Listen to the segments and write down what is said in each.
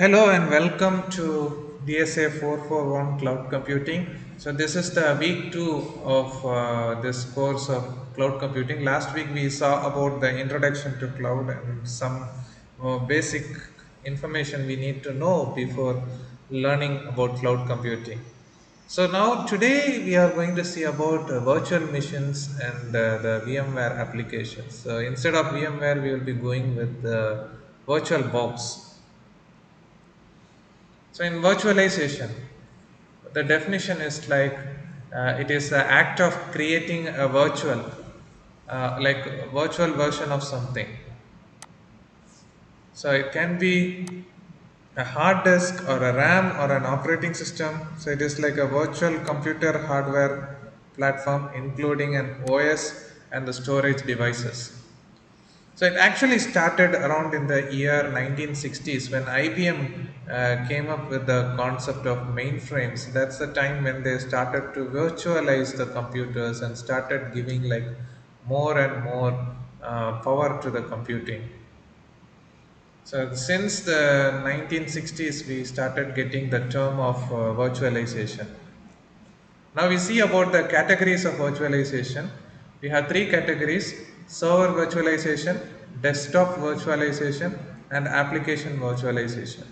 Hello and welcome to DSA 441 Cloud Computing. So this is the week 2 of this course of cloud computing. Last week we saw about the introduction to cloud and some basic information we need to know before learning about cloud computing. So now today we are going to see about virtual machines and the VMware applications. So instead of VMware, we will be going with the virtual box. So in virtualization, the definition is like it is the act of creating a virtual version of something. So it can be a hard disk or a RAM or an operating system. So it is like a virtual computer hardware platform, including an OS and the storage devices. So it actually started around in the year 1960s when IBM came up with the concept of mainframes. That's the time when they started to virtualize the computers and started giving like more and more power to the computing. So since the 1960s, we started getting the term of virtualization. Now we see about the categories of virtualization. We have three categories: server virtualization, desktop virtualization, and application virtualization.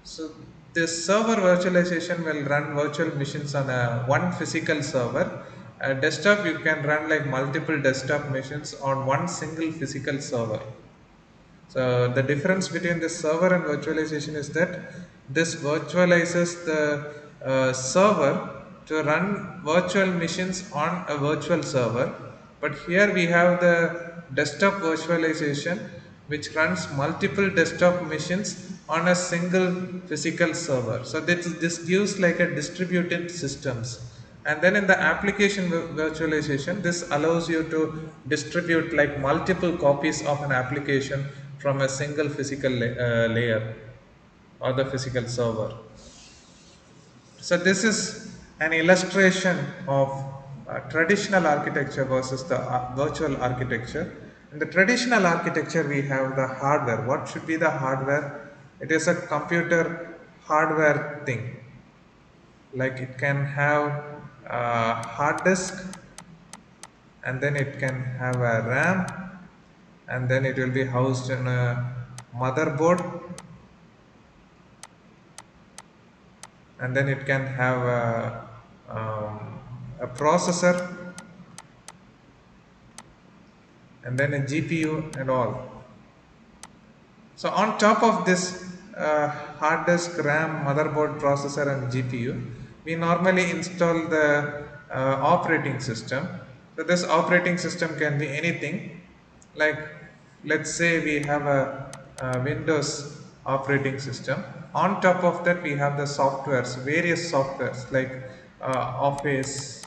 So this server virtualization will run virtual machines on a one physical server. A desktop you can run like multiple desktop machines on one single physical server. So the difference between this server and virtualization is that this virtualizes the server to run virtual machines on a virtual server. But here we have the desktop virtualization, which runs multiple desktop machines on a single physical server. So this gives like a distributed systems. And then in the application virtualization, this allows you to distribute like multiple copies of an application from a single physical layer or the physical server. So this is an illustration of traditional architecture versus the virtual architecture. In the traditional architecture, we have the hardware. What should be the hardware? It is a computer hardware thing. Like it can have a hard disk, and then it can have a RAM, and then it will be housed in a motherboard, and then it can have a processor, and then a GPU and all. So on top of this hard disk, RAM, motherboard, processor, and GPU, we normally install the operating system. So this operating system can be anything. Like let's say we have a Windows operating system. On top of that, we have the softwares, various softwares like Office,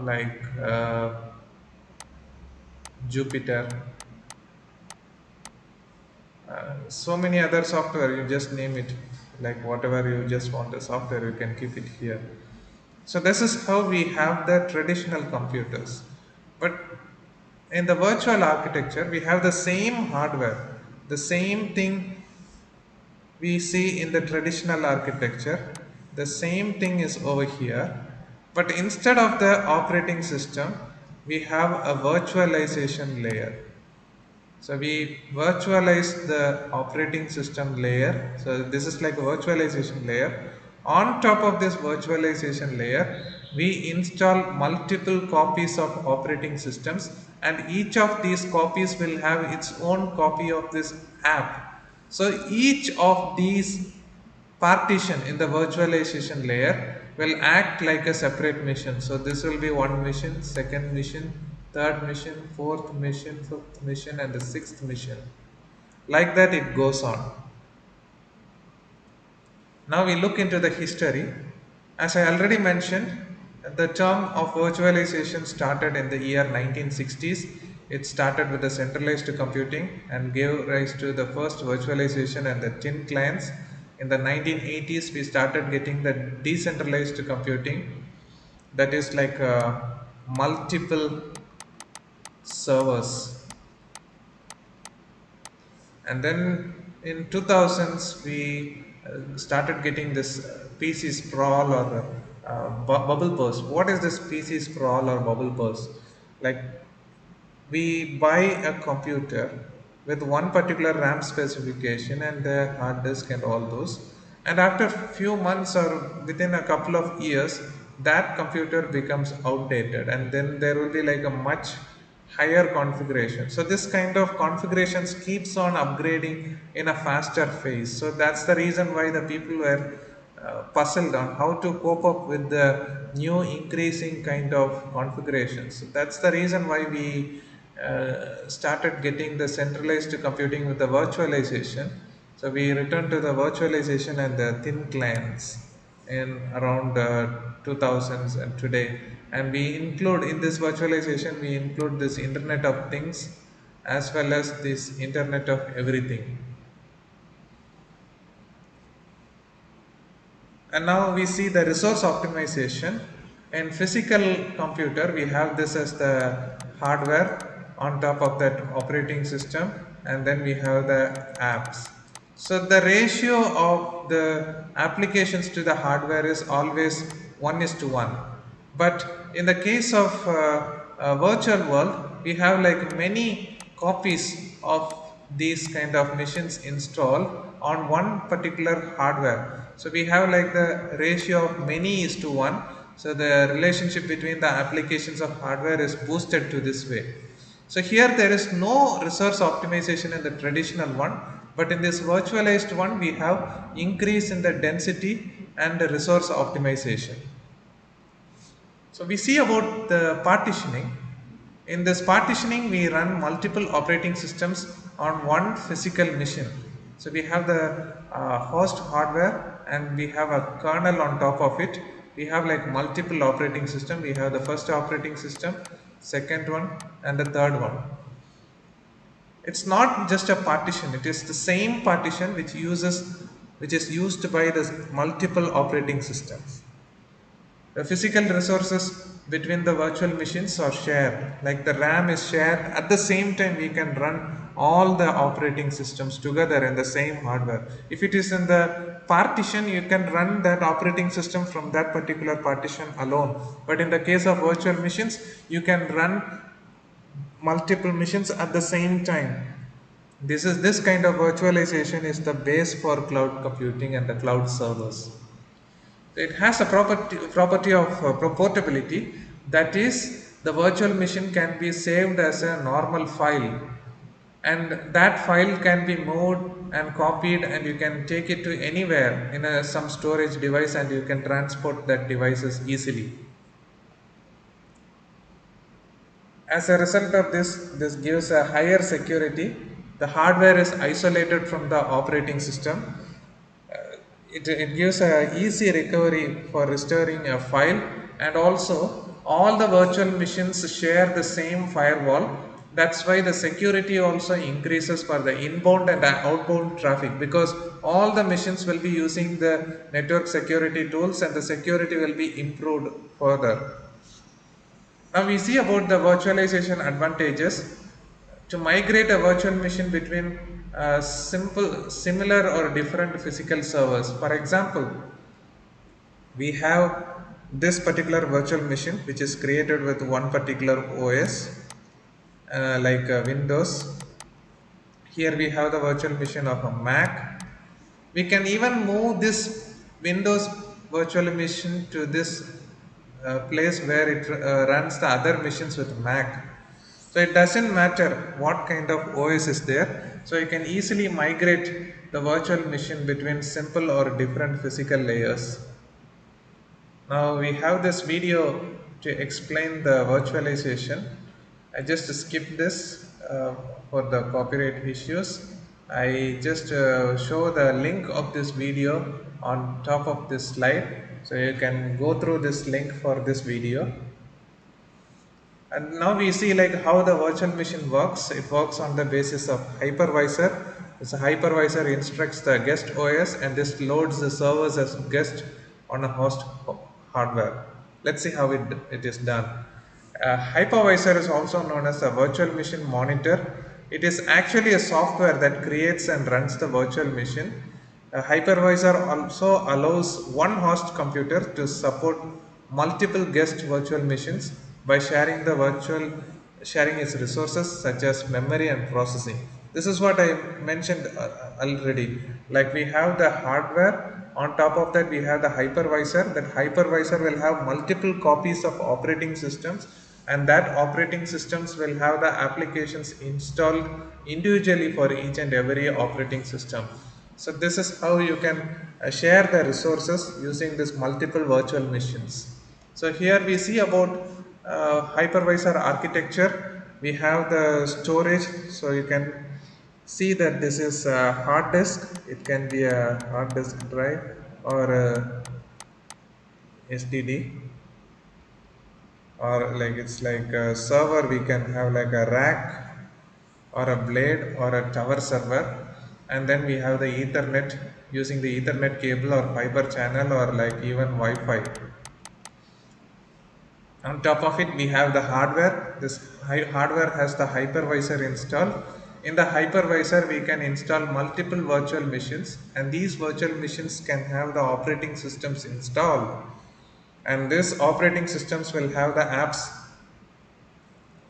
like Jupyter, so many other software, you just name it, like whatever you just want the software, you can keep it here. So this is how we have the traditional computers. But in the virtual architecture, we have the same hardware, the same thing we see in the traditional architecture. The same thing is over here, but instead of the operating system, we have a virtualization layer. So we virtualize the operating system layer. So this is like a virtualization layer. On top of this virtualization layer, we install multiple copies of operating systems, and each of these copies will have its own copy of this app. So each of these partition in the virtualization layer will act like a separate mission. So this will be one mission, second mission, third mission, fourth mission, fifth mission, and the sixth mission. Like that it goes on. Now we look into the history. As I already mentioned, the term of virtualization started in the year 1960s. It started with the centralized computing and gave rise to the first virtualization and the tin clients. In the 1980s, we started getting the decentralized computing, that is like multiple servers. And then in 2000s we started getting this PC sprawl or bubble burst. What is this PC sprawl or bubble burst? Like we buy a computer with one particular RAM specification and the hard disk and all those, and after few months or within a couple of years that computer becomes outdated, and then there will be like a much higher configuration. So this kind of configurations keeps on upgrading in a faster phase. So that's the reason why the people were puzzled on how to cope up with the new increasing kind of configurations. So that's the reason why we started getting the centralized computing with the virtualization. So we returned to the virtualization and the thin clients in around 2000s and today. And we include in this virtualization, we include this Internet of Things as well as this Internet of Everything. And now we see the resource optimization. In physical computer, we have this as the hardware on top of that operating system, and then we have the apps. So the ratio of the applications to the hardware is always 1 is to 1. But in the case of a virtual world, we have like many copies of these kind of machines installed on one particular hardware. So we have like the ratio of many is to 1. So the relationship between the applications of hardware is boosted to this way. So here there is no resource optimization in the traditional one, but in this virtualized one we have increase in the density and the resource optimization. So we see about the partitioning. In this partitioning, we run multiple operating systems on one physical machine. So we have the host hardware and we have a kernel on top of it. We have like multiple operating system. We have the first operating system, second one, and the third one. It's not just a partition, it is the same partition which is used by the multiple operating systems. The physical resources between the virtual machines are shared, like the RAM is shared. At the same time, we can run all the operating systems together in the same hardware. If it is in the partition, you can run that operating system from that particular partition alone. But in the case of virtual machines, you can run multiple machines at the same time. This kind of virtualization is the base for cloud computing and the cloud servers. It has a property of portability, that is, the virtual machine can be saved as a normal file, and that file can be moved and copied, and you can take it to anywhere in some storage device and you can transport that devices easily. As a result of this gives a higher security. The hardware is isolated from the operating system. It gives a easy recovery for restoring a file, and also all the virtual machines share the same firewall. That's why the security also increases for the inbound and outbound traffic, because all the machines will be using the network security tools and the security will be improved further. Now we see about the virtualization advantages. To migrate a virtual machine between similar or different physical servers. For example, we have this particular virtual machine which is created with one particular OS, like Windows. Here we have the virtual machine of a Mac. We can even move this Windows virtual machine to this place where it runs the other machines with Mac. So it doesn't matter what kind of OS is there. So you can easily migrate the virtual machine between simple or different physical layers. Now we have this video to explain the virtualization. I just skipped this for the copyright issues. I just show the link of this video on top of this slide. So you can go through this link for this video. And now we see like how the virtual machine works. It works on the basis of hypervisor. This hypervisor instructs the guest OS and this loads the servers as guest on a host hardware. Let's see how it is done. A hypervisor is also known as a virtual machine monitor. It is actually a software that creates and runs the virtual machine. A hypervisor also allows one host computer to support multiple guest virtual machines by sharing its resources such as memory and processing. This is what I mentioned already. Like we have the hardware, on top of that we have the hypervisor. That hypervisor will have multiple copies of operating systems, and that operating systems will have the applications installed individually for each and every operating system. So this is how you can share the resources using this multiple virtual machines. So here we see about hypervisor architecture. We have the storage, so you can see that this is a hard disk. It can be a hard disk drive or a SDD, or like it's like a server. We can have like a rack or a blade or a tower server, and then we have the ethernet using the ethernet cable or fiber channel or like even Wi-Fi. On top of it we have the hardware. This hardware has the hypervisor installed. In the hypervisor we can install multiple virtual machines, and these virtual machines can have the operating systems installed, and this operating systems will have the apps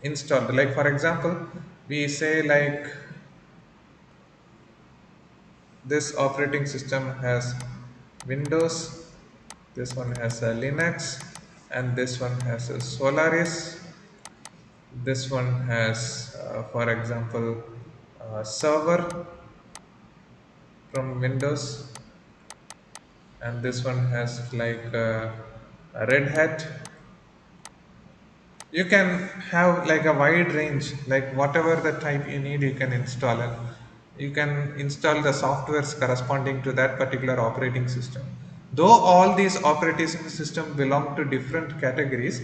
installed. Like for example, we say like this operating system has Windows, this one has a Linux, and this one has a Solaris. This one has, for example, a server from Windows, and this one has like a Red Hat. You can have like a wide range, like whatever the type you need you can install, and you can install the softwares corresponding to that particular operating system. Though all these operating systems belong to different categories,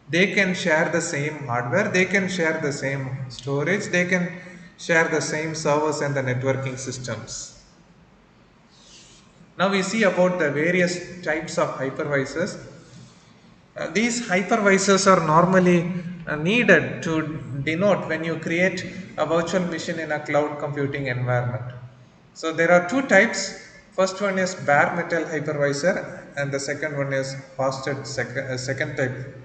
they can share the same hardware, they can share the same storage, they can share the same servers and the networking systems. Now we see about the various types of hypervisors. These hypervisors are normally needed to denote when you create a virtual machine in a cloud computing environment. So there are two types. First one is bare metal hypervisor, and the second one is hosted second type.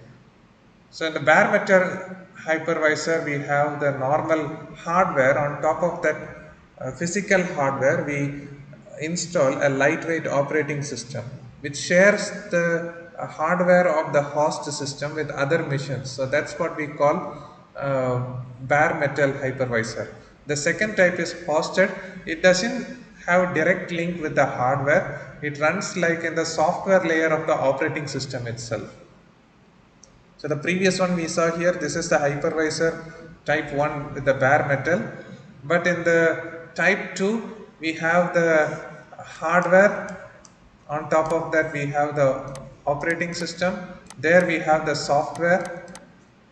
So in the bare metal hypervisor, we have the normal hardware. On top of that physical hardware, we install a lightweight operating system which shares the hardware of the host system with other machines. So that's what we call bare metal hypervisor. The second type is hosted. It doesn't have direct link with the hardware. It runs like in the software layer of the operating system itself. So the previous one we saw here, this is the hypervisor type 1 with the bare metal, but in the type 2 we have the hardware. On top of that we have the operating system. There we have the software.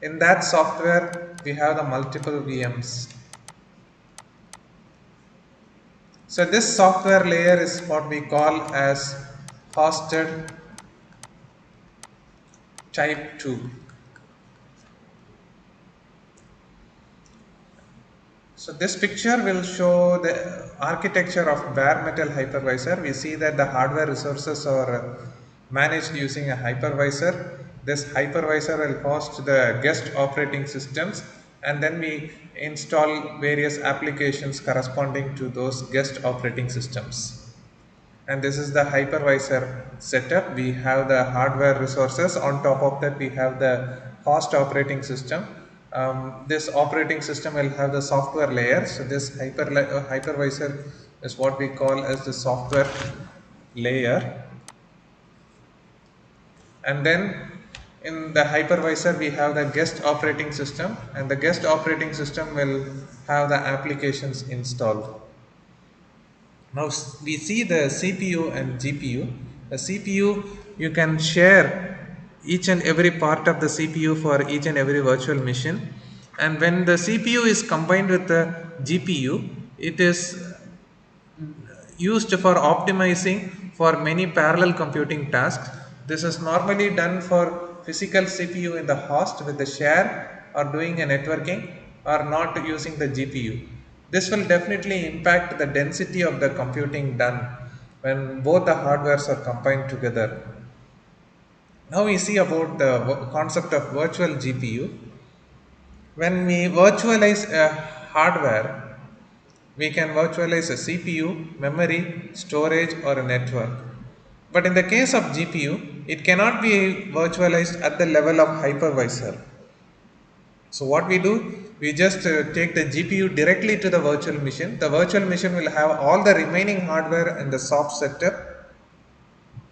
In that software we have the multiple VMs. So this software layer is what we call as hosted type 2. So this picture will show the architecture of bare metal hypervisor. We see that the hardware resources are managed using a hypervisor. This hypervisor will host the guest operating systems, and then we install various applications corresponding to those guest operating systems. And this is the hypervisor setup. We have the hardware resources. On top of that we have the host operating system. This operating system will have the software layer. So this hypervisor is what we call as the software layer. And then in the hypervisor we have the guest operating system, and the guest operating system will have the applications installed. Now we see the CPU and GPU. The CPU, you can share each and every part of the CPU for each and every virtual machine, and when the CPU is combined with the GPU, it is used for optimizing for many parallel computing tasks. This is normally done for physical CPU in the host with the share or doing a networking, or not using the GPU. This will definitely impact the density of the computing done when both the hardwares are combined together. Now we see about the concept of virtual GPU. When we virtualize a hardware, we can virtualize a CPU, memory, storage, or a network. But in the case of GPU, it cannot be virtualized at the level of hypervisor. So what we do, we just take the GPU directly to the virtual machine. The virtual machine will have all the remaining hardware and the soft setup,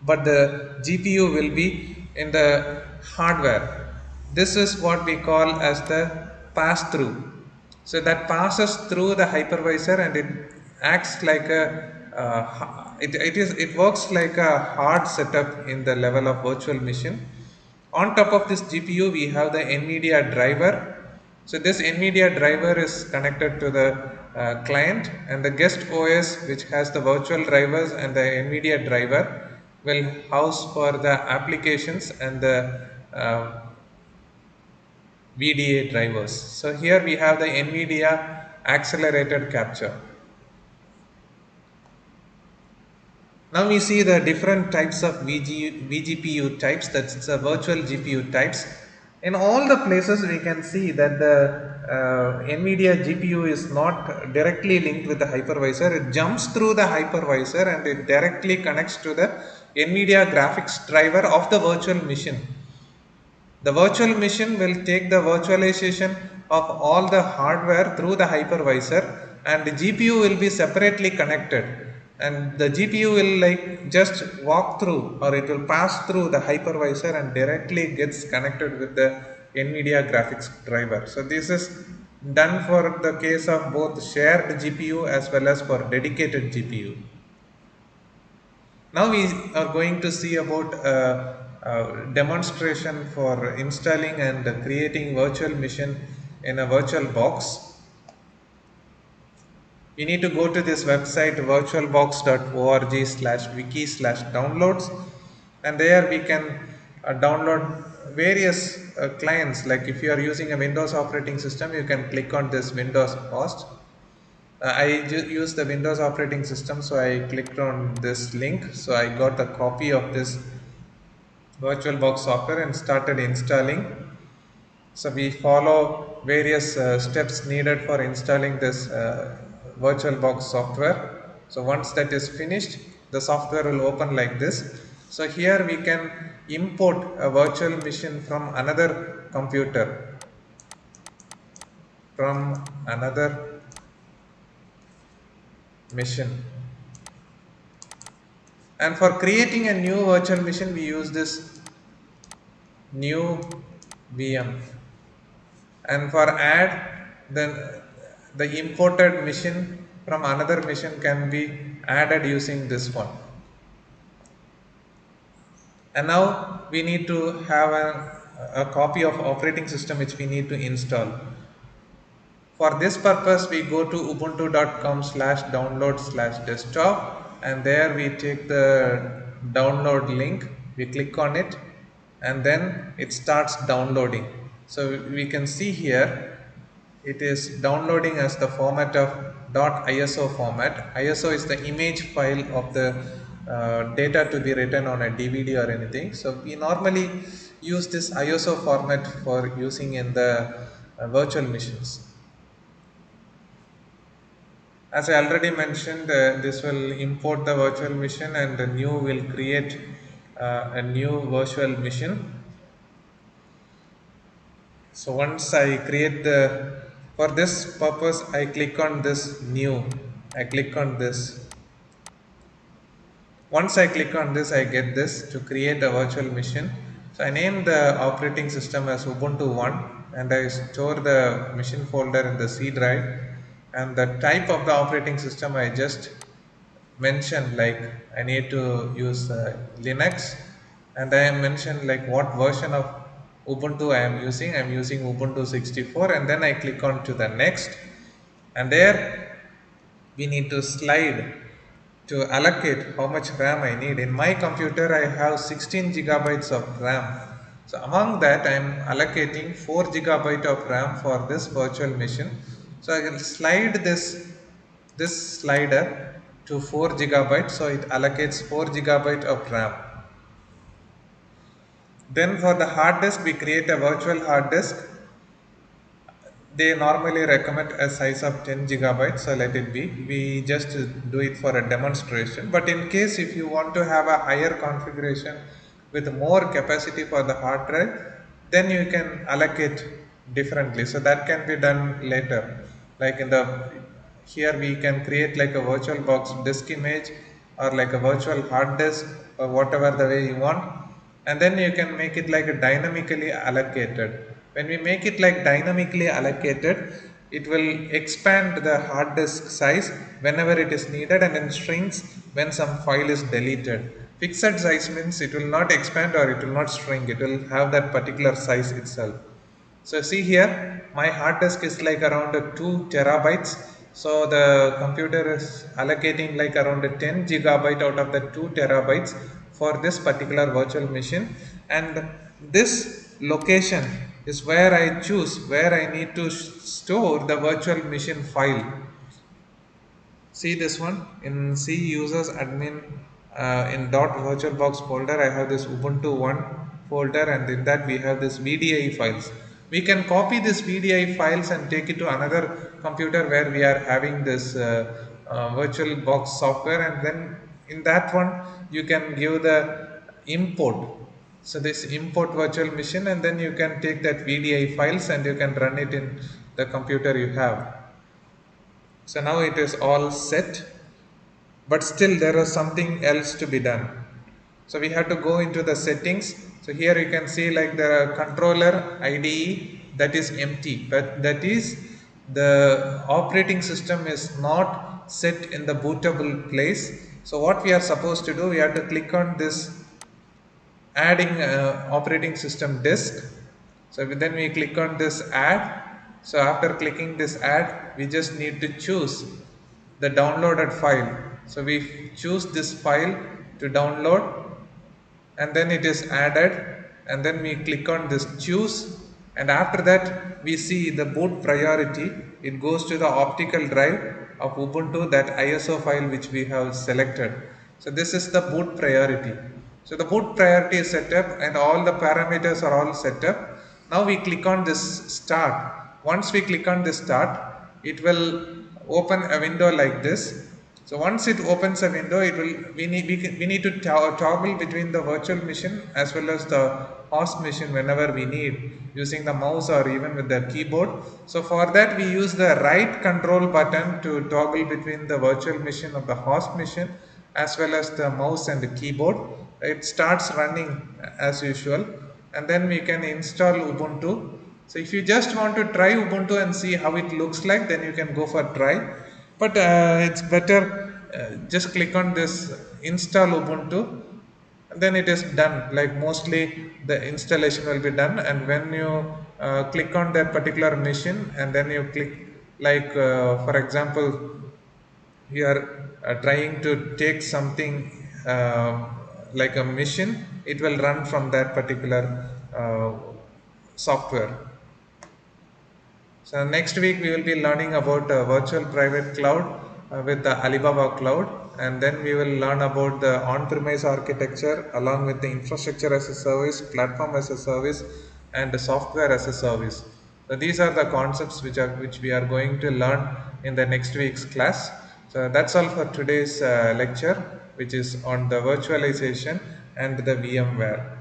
but the GPU will be in the hardware. This is what we call as the pass through. So that passes through the hypervisor and it acts like a it works like a hard setup in the level of virtual machine. On top of this GPU, we have the NVIDIA driver. So this NVIDIA driver is connected to the client, and the guest OS, which has the virtual drivers and the NVIDIA driver, will house for the applications and the VDA drivers. So here we have the NVIDIA accelerated capture. Now we see the different types of VGPU types, that's the virtual GPU types. In all the places we can see that the NVIDIA GPU is not directly linked with the hypervisor. It jumps through the hypervisor and it directly connects to the NVIDIA graphics driver of the virtual machine. The virtual machine will take the virtualization of all the hardware through the hypervisor, and the GPU will be separately connected, and the GPU will like just walk through or it will pass through the hypervisor and directly gets connected with the NVIDIA graphics driver. So this is done for the case of both shared GPU as well as for dedicated GPU. Now we are going to see about a demonstration for installing and creating virtual machine in a virtual box. You need to go to this website virtualbox.org/wiki/downloads, and there we can download various clients. Like if you are using a Windows operating system, you can click on this Windows host. Use the Windows operating system, so I clicked on this link. So I got a copy of this VirtualBox software and started installing. So we follow various steps needed for installing this VirtualBox software. So once that is finished, the software will open like this. So here we can import a virtual machine from another computer, from another machine. And for creating a new virtual machine, we use this new VM. And for add, then the imported machine from another machine can be added using this one. And now we need to have a copy of operating system which we need to install. For this purpose, we go to ubuntu.com/download/desktop, and there we take the download link, we click on it, and then it starts downloading. So we can see here it is downloading as the format of .iso format. ISO is the image file of the data to be written on a DVD or anything. So we normally use this ISO format for using in the virtual machines. As I already mentioned, this will import the virtual machine and the new will create a new virtual machine. So once I create for this purpose, I click on this new, I click on this. Once I click on this, I get this to create a virtual machine. So I name the operating system as Ubuntu 1 and I store the machine folder in the C drive, and the type of the operating system I just mentioned, like I need to use Linux, and I am mentioned like what version of Ubuntu I am using. I am using Ubuntu 64, and then I click on to the next, and there we need to slide to allocate how much RAM I need. In my computer, I have 16 gigabytes of RAM. So among that, I am allocating 4 gigabyte of RAM for this virtual machine. So I can slide this slider to 4 gigabyte. So it allocates 4 gigabyte of RAM. Then for the hard disk, we create a virtual hard disk. They normally recommend a size of 10 gigabytes, so let it be. We just do it for a demonstration, but in case if you want to have a higher configuration with more capacity for the hard drive, then you can allocate differently, so that can be done later. Like in the here we can create like a virtual box disk image, or like a virtual hard disk, or whatever the way you want, and then you can make it like a dynamically allocated. When we make it like dynamically allocated, it will expand the hard disk size whenever it is needed, and then shrinks when some file is deleted. Fixed size means it will not expand or it will not shrink, it will have that particular size itself. So see here, my hard disk is like around 2 terabytes. So the computer is allocating like around 10 gigabyte out of the 2 terabytes for this particular virtual machine. And this location is where I choose where I need to store the virtual machine file. See this one in C users admin, in .virtualbox folder. I have this Ubuntu 1 folder, and in that we have this VDI files. We can copy this VDI files and take it to another computer where we are having this VirtualBox software, and then in that one you can give the import. So this import virtual machine, and then you can take that VDI files and you can run it in the computer you have. So now it is all set, but still there is something else to be done. So we have to go into the settings. So here you can see like the controller IDE, that is empty, but that is the operating system is not set in the bootable place. So what we are supposed to do, we have to click on this adding operating system disk. So then we click on this add. So after clicking this add, we just need to choose the downloaded file. So we choose this file to download, and then it is added, and then we click on this choose, and after that we see the boot priority. It goes to the optical drive of Ubuntu, that ISO file which we have selected. So this is the boot priority. So the boot priority is set up and all the parameters are all set up. Now we click on this start. Once we click on this start, it will open a window like this. So once it opens a window, it will we need to toggle between the virtual machine as well as the host machine whenever we need, using the mouse or even with the keyboard. So for that we use the right control button to toggle between the virtual machine of the host machine as well as the mouse and the keyboard. It starts running as usual, and then we can install Ubuntu. So if you just want to try Ubuntu and see how it looks like, then you can go for try. But it's better just click on this install Ubuntu, and then it is done. Like mostly the installation will be done, and when you click on that particular machine and then you click like for example you are trying to take something like a machine, it will run from that particular software. So next week we will be learning about virtual private cloud with the Alibaba Cloud, and then we will learn about the on-premise architecture along with the infrastructure as a service, platform as a service, and the software as a service. So these are the concepts which we are going to learn in the next week's class. So that's all for today's lecture, which is on the virtualization and the VMware.